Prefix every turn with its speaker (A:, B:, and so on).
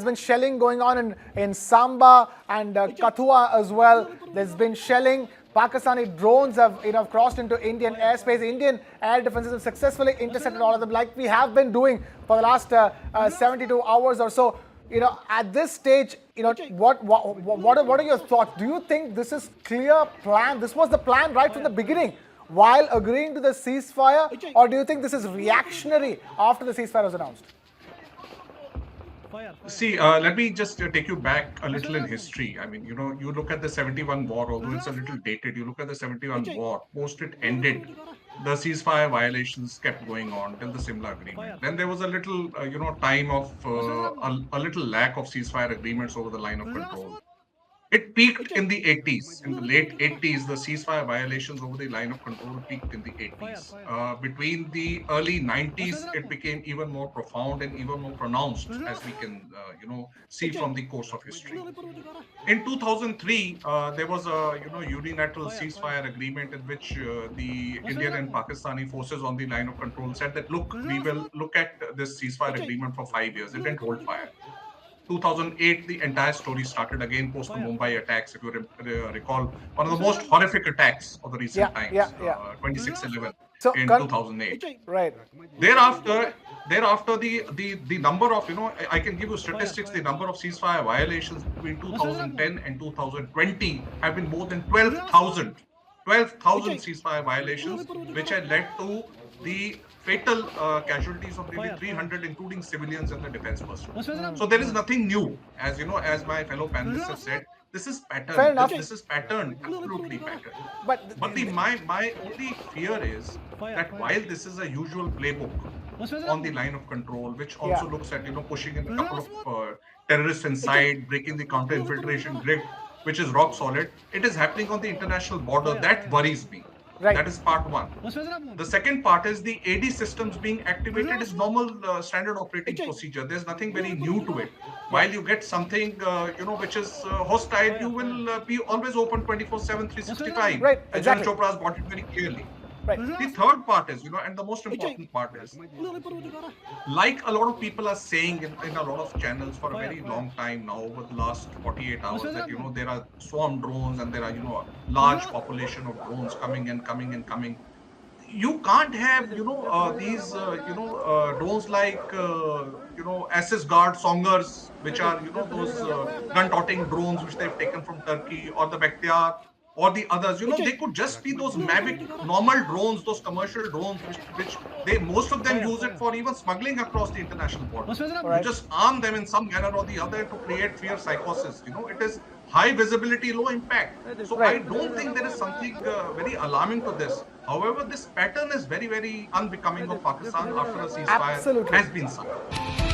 A: been shelling going on in Samba and Kathua as well. There's been shelling. Pakistani drones have crossed into Indian airspace. Indian air defenses have successfully intercepted all of them, like we have been doing for the last 72 hours or so. At this stage, what are your thoughts? Do you think this is clear plan? This was the plan right from the beginning while agreeing to the ceasefire, or do you think this is reactionary after the ceasefire was announced?
B: See, let me just take you back a little in history. I mean, you look at the 71 war, although it's a little dated, you look at the 71 war, post it ended, the ceasefire violations kept going on till the Simla agreement. Then there was a little, time of a little lack of ceasefire agreements over the line of control. It peaked in the 80s. In the late 80s, the ceasefire violations over the line of control peaked in the 80s. Between the early 90s, it became even more profound and even more pronounced, as we can, see from the course of history. In 2003, there was a unilateral ceasefire agreement in which the Indian and Pakistani forces on the line of control said that, look, we will look at this ceasefire agreement for 5 years. It didn't hold fire. 2008, the entire story started again post the Mumbai attacks. If you recall, one of the most horrific attacks of the recent times, 26/11
A: So,
B: in 2008.
A: right.
B: Thereafter, the number of, I can give you statistics, the number of ceasefire violations between 2010 and 2020 have been more than 12,000. 12,000 ceasefire violations, which had led to the fatal casualties of nearly 300, including civilians and the defense personnel. So there is nothing new, as as my fellow panelists have said. This is pattern.
A: Fair enough.
B: This is pattern, absolutely pattern.
A: But
B: My only fear is that while this is a usual playbook on the line of control, which also looks at pushing in a couple of terrorists inside, breaking the counter-infiltration grid, which is rock solid, it is happening on the international border. That worries me.
A: Right.
B: That is part one. The second part is the AD systems being activated is normal standard operating procedure. There's nothing very new to it. While you get something, which is hostile, you will be always open 24/7, 365.
A: Right,
B: Ajay
A: exactly.
B: Chopra has got it very clearly.
A: Right.
B: The third part is, and the most important part is, like a lot of people are saying in a lot of channels for a very long time now, over the last 48 hours, that, there are swarm drones and there are, a large population of drones coming and coming and coming. You can't have, these, drones like, SS Guard Songers, which are, those gun-toting drones which they've taken from Turkey, or the Bakhtiar, or the others. They could just be those Mavic normal drones, those commercial drones, which most of them use it for even smuggling across the international border. You just arm them in some manner or the other to create fear psychosis. It is high visibility, low impact. So I don't think there is something very alarming to this. However, this pattern is very, very unbecoming of Pakistan after a ceasefire has been signed.